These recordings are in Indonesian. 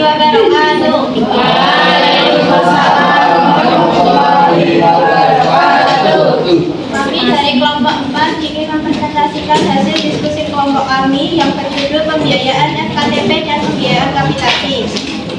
wabarakatuh. Waalaikumsalam warahmatullahi wabarakatuh. Kami dari kelompok 4 ingin mempresentasikan hasil diskusi kelompok kami yang berjudul pembiayaan FKTP dan pembiayaan kapitasi.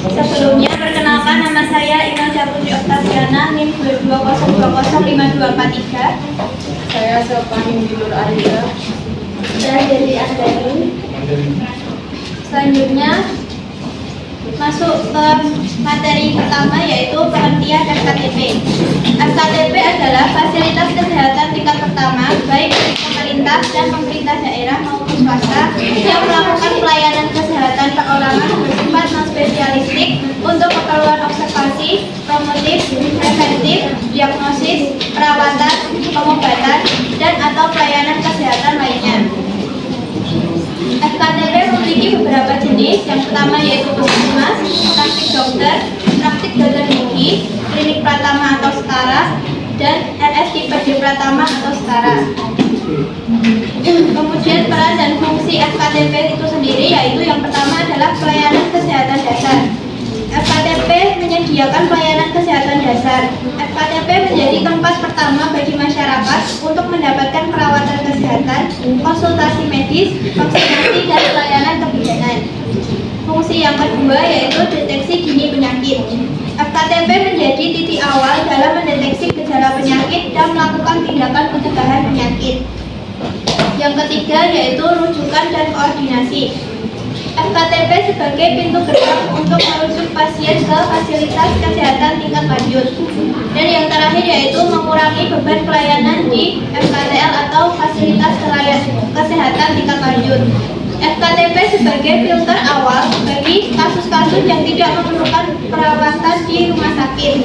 Sebelumnya, perkenalkan, nama saya Imelda Putri Oktasiana, NIM 220205243. Saya Sepahim Nur Arida. Saya dari Andani. Selanjutnya, masuk ke materi pertama, yaitu pengertian FKTP. FKTP adalah fasilitas kesehatan tingkat pertama, baik dari pemerintah dan pemerintah daerah maupun swasta, yang melakukan pelayanan kesehatan perorangan bersifat non-spesialistik untuk keperluan observasi, promotif, preventif, diagnosis, perawatan, pengobatan, dan atau pelayanan kesehatan lainnya. FKTP memiliki beberapa jenis. Yang pertama yaitu puskesmas, praktik dokter, praktik dokter gigi, klinik pratama atau setara, dan RS tipe D pratama atau setara. Kemudian peran dan fungsi FKTP itu sendiri yaitu yang pertama adalah pelayanan kesehatan dasar. FKTP menyediakan pelayanan kesehatan dasar. FKTP menjadi tempat pertama bagi masyarakat untuk mendapatkan perawatan kesehatan, konsultasi medis, vaksinasi, dan pelayanan kebidanan. Fungsi yang kedua yaitu deteksi dini penyakit. FKTP menjadi titik awal dalam mendeteksi gejala penyakit dan melakukan tindakan pencegahan penyakit. Yang ketiga yaitu rujukan dan koordinasi. FKTP sebagai pintu gerbang untuk merujuk pasien ke fasilitas kesehatan tingkat lanjut. Dan yang terakhir yaitu mengurangi beban pelayanan di FKTL atau fasilitas kesehatan tingkat lanjut. FKTP sebagai filter awal bagi kasus-kasus yang tidak memerlukan perawatan di rumah sakit.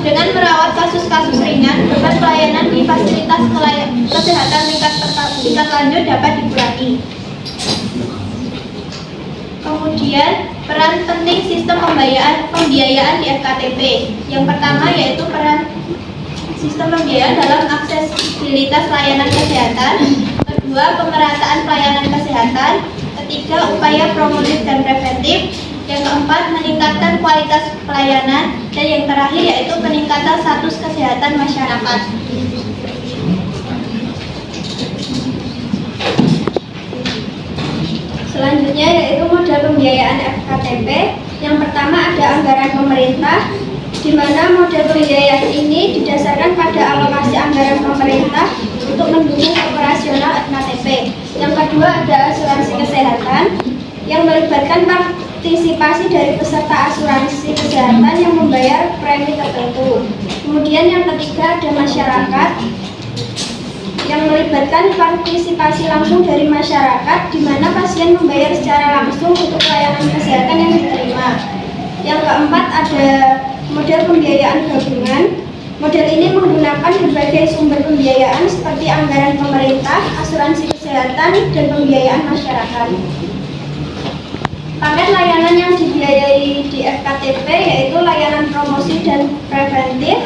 Dengan merawat kasus-kasus ringan, beban pelayanan di fasilitas kesehatan tingkat lanjut dapat dikurangi. Kemudian, peran penting sistem pembiayaan di FKTP. Yang pertama yaitu peran sistem pembiayaan dalam aksesibilitas layanan kesehatan. Kedua, pemerataan pelayanan kesehatan. Ketiga, upaya promotif dan preventif. Yang keempat, meningkatkan kualitas pelayanan. Dan yang terakhir yaitu peningkatan status kesehatan masyarakat. Selanjutnya yaitu model pembiayaan FKTP. Yang pertama ada anggaran pemerintah, di mana model pembiayaan ini didasarkan pada alokasi anggaran pemerintah untuk mendukung operasional FKTP. Yang kedua ada asuransi kesehatan yang melibatkan partisipasi dari peserta asuransi kesehatan yang membayar premi tertentu. Kemudian yang ketiga ada masyarakat yang melibatkan partisipasi langsung dari masyarakat, di mana pasien membayar secara langsung untuk pelayanan kesehatan yang diterima. Yang keempat ada model pembiayaan gabungan. Model ini menggunakan berbagai sumber pembiayaan seperti anggaran pemerintah, asuransi kesehatan, dan pembiayaan masyarakat. Paket layanan yang dibiayai di FKTP yaitu layanan promosi dan preventif,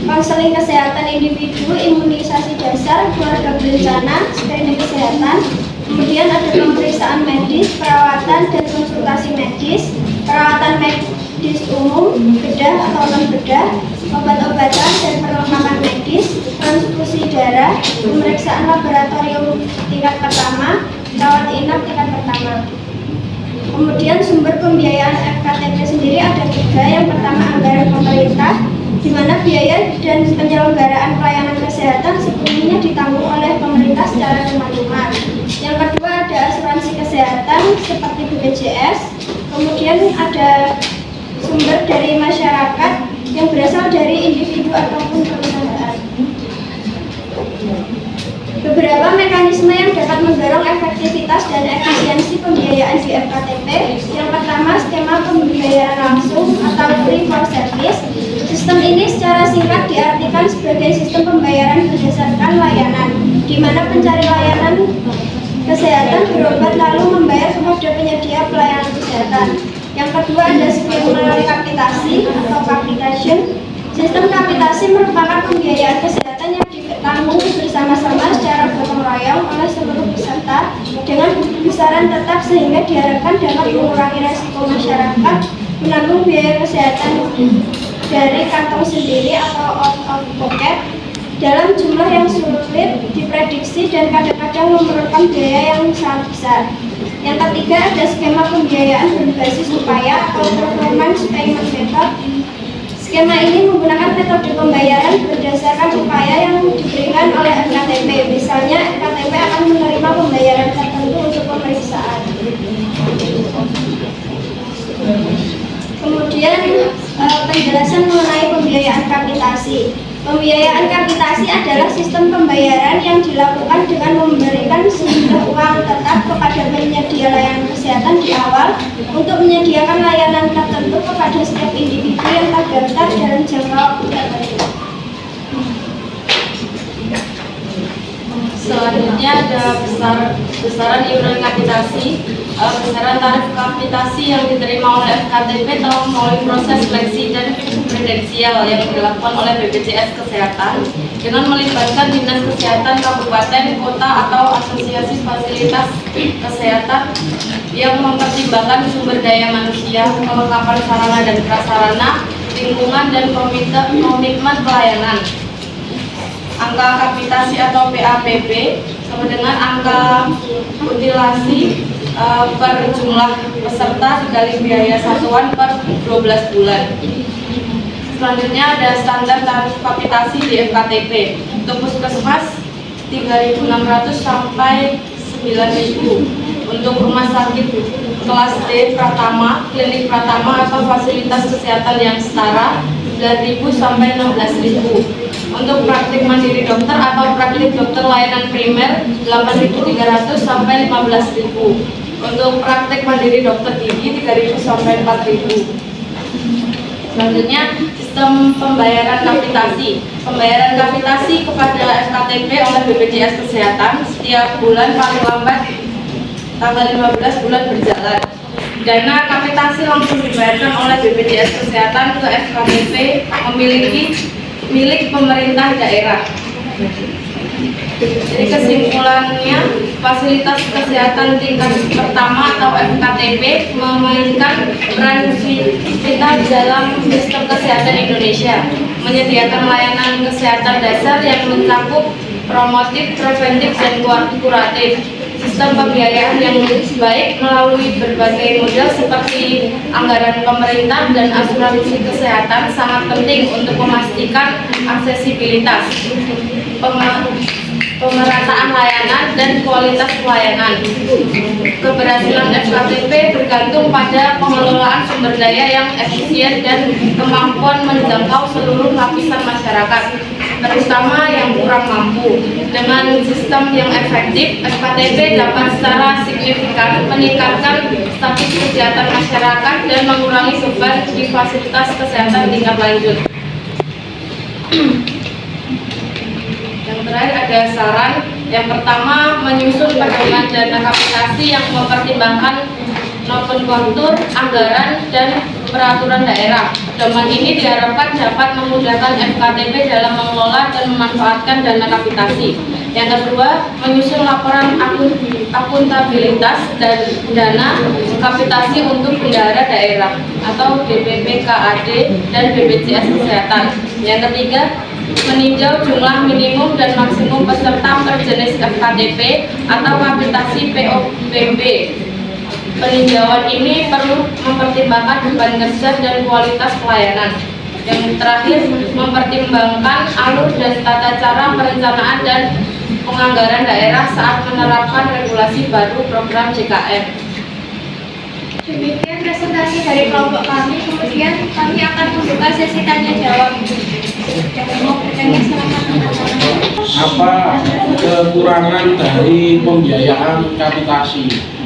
konseling kesehatan individu, imunisasi dasar, keluarga berencana, screening kesehatan. Kemudian ada pemeriksaan medis, perawatan dan konsultasi medis, perawatan medis umum, bedah atau non-bedah, obat-obatan dan perlengkapan medis, transfusi darah, pemeriksaan laboratorium tingkat pertama, rawat inap tingkat pertama. Kemudian sumber pembiayaan FKTP sendiri ada tiga. Yang pertama anggaran pemerintah, di mana biaya dan penyelenggaraan pelayanan kesehatan sepenuhnya ditanggung oleh pemerintah secara cuma-cuma. Yang kedua ada asuransi kesehatan seperti BPJS. Kemudian ada sumber dari masyarakat yang berasal dari individu ataupun perusahaan. Beberapa mekanisme yang dapat mendorong efektivitas dan efisiensi pembiayaan di FKTP. Yang pertama, skema pembiayaan langsung atau free for service. Sistem ini secara singkat diartikan sebagai sistem pembayaran berdasarkan layanan, di mana pencari layanan kesehatan berobat lalu membayar kepada penyedia pelayanan kesehatan. Yang kedua ada skema kapitasi atau capitation. Sistem kapitasi merupakan pembiayaan kesehatan yang ditanggung bersama-sama secara gotong royong oleh seluruh peserta dengan besaran tetap sehingga diharapkan dapat mengurangi resiko masyarakat menanggung biaya kesehatan dari kantong sendiri atau out of pocket dalam jumlah yang sulit diprediksi dan kadang-kadang memerlukan biaya yang sangat besar. Yang ketiga, ada skema pembiayaan berbasis upaya atau performance payment method. Skema ini menggunakan metode pembayaran berdasarkan upaya yang diberikan oleh FKTP. Misalnya, FKTP akan menerima pembayaran tertentu untuk pemeriksaan. Kemudian penjelasan mengenai pembiayaan kapitasi. Pembiayaan kapitasi adalah sistem pembayaran yang dilakukan dengan memberikan sejumlah uang tetap kepada penyedia layanan kesehatan di awal untuk menyediakan layanan tertentu kepada setiap individu yang terdaftar dalam jangka waktu tertentu. Selanjutnya ada besaran iuran kapitasi. Besaran tarif kapitasi yang diterima oleh FKTP telah melalui proses seleksi dan prudensial yang dilakukan oleh BPJS Kesehatan dengan melibatkan Dinas Kesehatan Kabupaten, Kota, atau Asosiasi Fasilitas Kesehatan yang mempertimbangkan sumber daya manusia, kelengkapan sarana dan prasarana, lingkungan, dan komitmen pelayanan. Angka kapitasi atau PAPP sama dengan angka mutilasi per jumlah peserta dikali biaya satuan per 12 bulan. Selanjutnya ada standar tarif kapitasi di FKTP. Untuk puskesmas 3.600 sampai 9.000. Untuk rumah sakit kelas D Pratama, klinik Pratama atau fasilitas kesehatan yang setara 9.000 sampai 16.000. Untuk praktik mandiri dokter atau praktik dokter layanan primer 8.300 sampai 15.000. Untuk praktik mandiri dokter gigi 3.000 sampai 4.000. Selanjutnya sistem pembayaran kapitasi. Pembayaran kapitasi kepada FKTP oleh BPJS Kesehatan setiap bulan paling lambat tanggal 15 bulan berjalan. Dana kapitasi langsung dibayarkan oleh BPJS Kesehatan ke FKTP milik pemerintah daerah. Jadi kesimpulannya, fasilitas kesehatan tingkat pertama atau FKTP memainkan peran vital dalam sistem kesehatan Indonesia, menyediakan layanan kesehatan dasar yang mencakup promotif, preventif, dan kuratif. Sistem pembiayaan yang baik melalui berbagai model seperti anggaran pemerintah dan asuransi kesehatan sangat penting untuk memastikan aksesibilitas, pemerataan layanan, dan kualitas pelayanan. Keberhasilan FKTP bergantung pada pengelolaan sumber daya yang efisien dan kemampuan menjangkau seluruh lapisan masyarakat, terutama yang kurang mampu. Dengan sistem yang efektif, FKTP dapat secara signifikan meningkatkan status kesehatan masyarakat dan mengurangi beban di fasilitas kesehatan tingkat lanjut. Yang terakhir ada saran. Yang pertama, menyusun pedoman dana kapitasi yang mempertimbangkan nomenklatur, anggaran, dan peraturan daerah. Pedoman ini diharapkan dapat memudahkan FKTP dalam mengelola dan memanfaatkan dana kapitasi. Yang kedua, menyusun laporan akuntabilitas dan dana kapitasi untuk bendahara daerah atau DPP-KAD dan BPJS Kesehatan. Yang ketiga, meninjau jumlah minimum dan maksimum peserta per jenis FKTP atau kapitasi POPB. Peninjauan ini perlu mempertimbangkan beban kerja dan kualitas pelayanan. Yang terakhir, mempertimbangkan alur dan tata cara perencanaan dan penganggaran daerah saat menerapkan regulasi baru program JKN. Demikian presentasi dari kelompok kami. Kemudian kami akan membuka sesi tanya jawab. Apa kekurangan dari pembiayaan kapitasi?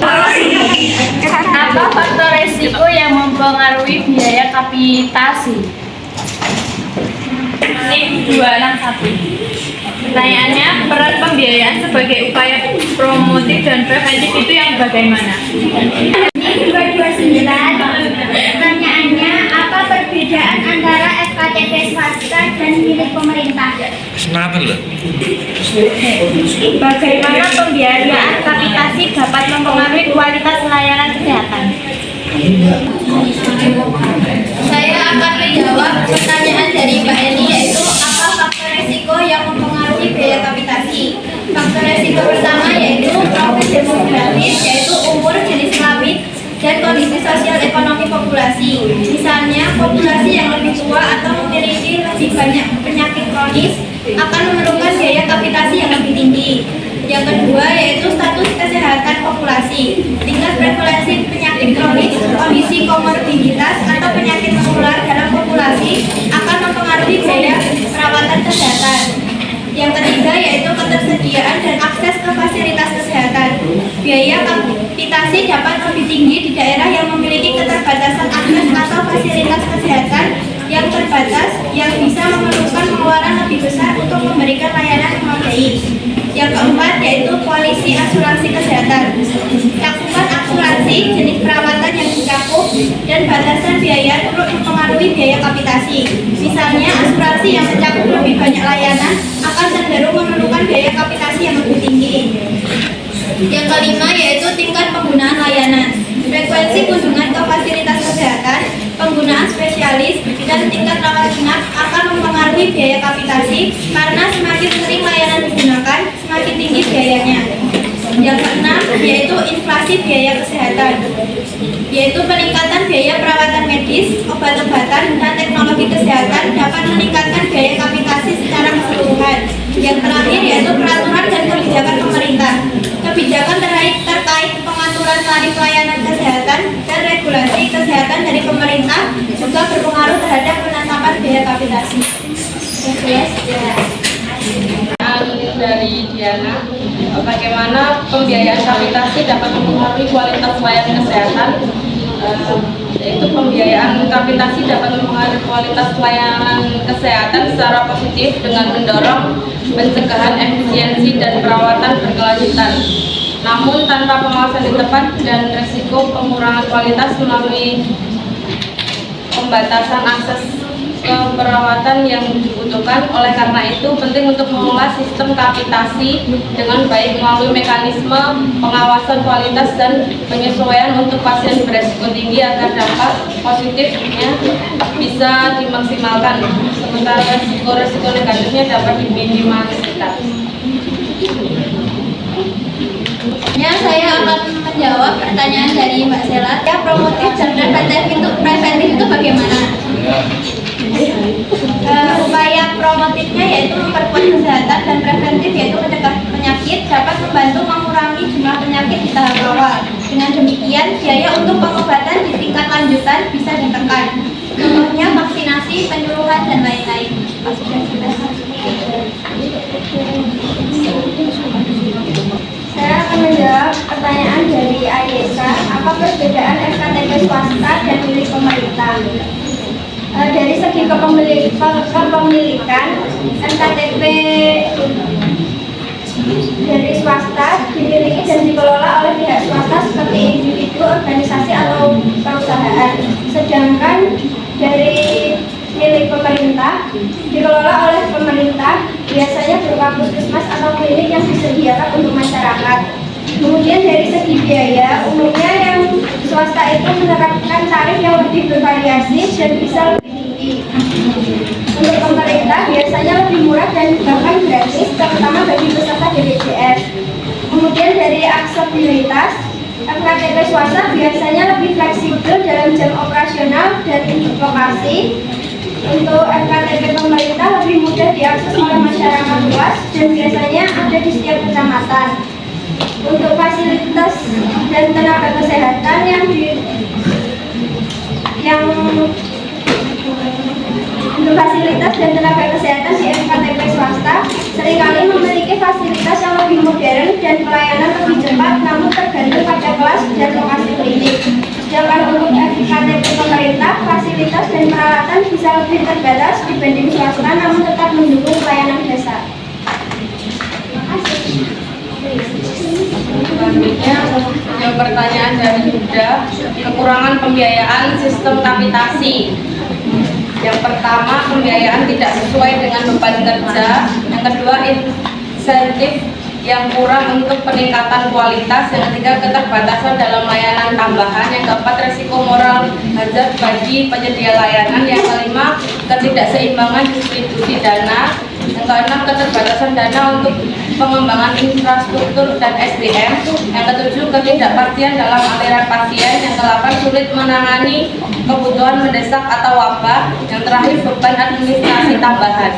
Apa faktor resiko yang mempengaruhi biaya kapitasi? Ini 261. Pertanyaannya, peran pembiayaan sebagai upaya promotif dan preventif itu yang bagaimana? Ini 229. Pertanyaannya, apa perbedaan antara FKTP swasta dan milik pemerintah? Kenapa loh? Bagaimana pembiayaan kapitasi dapat mempengaruhi kualitas layanan kesehatan? Saya akan menjawab pertanyaan dari Mbak Eni, yaitu apa faktor resiko yang mempengaruhi biaya kapitasi. Faktor resiko pertama yaitu profil demografis, yaitu umur, jenis kelamin, dan kondisi sosial ekonomi populasi. Misalnya, populasi yang lebih tua atau memiliki lebih banyak penyakit kronis akan memerlukan biaya kapitasi yang lebih tinggi. Yang kedua yaitu status kesehatan populasi. Tingkat prevalensi penyakit kronis, kondisi komorbiditas atau penyakit menular dalam populasi akan mempengaruhi biaya perawatan kesehatan. Yang ketiga yaitu ketersediaan dan akses ke fasilitas kesehatan. Biaya kapitasi dapat lebih tinggi di daerah yang memiliki keterbatasan akses atau fasilitas kesehatan yang terbatas, yang bisa memerlukan pengeluaran lebih besar untuk memberikan layanan yang memadai. Yang keempat yaitu polisi asuransi kesehatan. Cakupan asuransi, jenis perawatan yang dicakup, dan batasan biaya turut mempengaruhi biaya kapitasi. Misalnya, asuransi yang mencakup lebih banyak layanan akan cenderung memerlukan biaya kapitasi yang lebih tinggi. Yang kelima yaitu tingkat penggunaan layanan. Frekuensi kunjungan ke fasilitas kesehatan, penggunaan spesialis, dan tingkat rawat inap akan mempengaruhi biaya kapitasi karena semakin sering layanan digunakan, semakin tinggi biayanya. Yang keenam yaitu inflasi biaya kesehatan, yaitu peningkatan biaya perawatan medis, obat-obatan, dan teknologi kesehatan dapat meningkatkan biaya kapitasi secara keseluruhan. Yang terakhir yaitu peraturan dan kebijakan pemerintah. Kebijakan terkait pengaturan tarif layanan kesehatan dan regulasi kesehatan dari pemerintah juga berpengaruh terhadap penetapan biaya kapitasi. Dari Diana, bagaimana pembiayaan kapitasi dapat mempengaruhi kualitas layanan kesehatan. Yaitu pembiayaan kapitasi dapat mempengaruhi kualitas layanan kesehatan secara positif dengan mendorong pencegahan efisiensi dan perawatan berkelanjutan. Namun tanpa pengawasan yang tepat dan resiko pengurangan kualitas melalui pembatasan akses ke perawatan yang dibutuhkan. Oleh karena itu penting untuk mengelola sistem kapitasi dengan baik melalui mekanisme pengawasan kualitas dan penyesuaian untuk pasien beresiko tinggi agar dampak positifnya bisa dimaksimalkan, sementara resiko negatifnya dapat diminimalisir. Ya, saya akan menjawab pertanyaan dari Mbak Sela. Ya, promotif dan preventif itu bagaimana? Upaya promotifnya yaitu memperkuat kesehatan, dan preventif yaitu mencegah penyakit, dapat membantu mengurangi jumlah penyakit di tahap awal. Dengan demikian, biaya untuk pengobatan di tingkat lanjutan bisa ditekan. Contohnya vaksinasi, penyuluhan, dan lain-lain. Saya akan menjawab pertanyaan dari Ayesa. Apa perbedaan FKTP swasta dan milik pemerintah? Dari segi kepemilikan, FKTP dari swasta dimiliki dan dikelola oleh pihak swasta seperti individu, organisasi, atau perusahaan. Sedangkan dari milik pemerintah dikelola oleh pemerintah, biasanya berupa puskesmas atau klinik yang disediakan untuk masyarakat. Kemudian dari segi biaya, umumnya yang swasta itu menerapkan tarif yang lebih bervariasi dan bisa lebih tinggi. Untuk pemerintah biasanya lebih murah dan bahkan gratis, terutama bagi peserta BPJS. Kemudian dari aksesibilitas, FKTP swasta biasanya lebih fleksibel dalam jam operasional dan lokasi. Untuk FKTP pemerintah lebih mudah diakses oleh masyarakat luas dan biasanya ada di setiap kecamatan. Untuk fasilitas dan tenaga kesehatan untuk fasilitas dan tenaga kesehatan di FKTP swasta seringkali memiliki fasilitas yang lebih modern dan pelayanan lebih cepat, namun tergantung pada kelas dan lokasi klinik. Sedangkan untuk FKTP pemerintah, fasilitas dan peralatan bisa lebih terbatas dibanding swasta, namun tetap mendukung pelayanan dasar. Terima kasih. Selanjutnya, yang pertanyaan dari Yuda, kekurangan pembiayaan sistem kapitasi. Yang pertama, pembiayaan tidak sesuai dengan beban kerja. Yang kedua, insentif yang kurang untuk peningkatan kualitas, yang ketiga keterbatasan dalam layanan tambahan, yang keempat resiko moral hazard bagi penyedia layanan, yang kelima ketidakseimbangan distribusi dana, yang keenam keterbatasan dana untuk pengembangan infrastruktur dan SDM, yang ketujuh ketidakpastian dalam aliran pasien, yang kedelapan sulit menangani kebutuhan mendesak atau wabah, yang terakhir beban administrasi tambahan.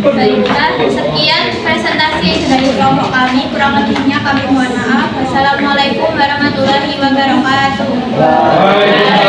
Baiklah, sekian presentasi dari kelompok kami. Kurang lebihnya kami mohon maaf. Wassalamualaikum warahmatullahi wabarakatuh.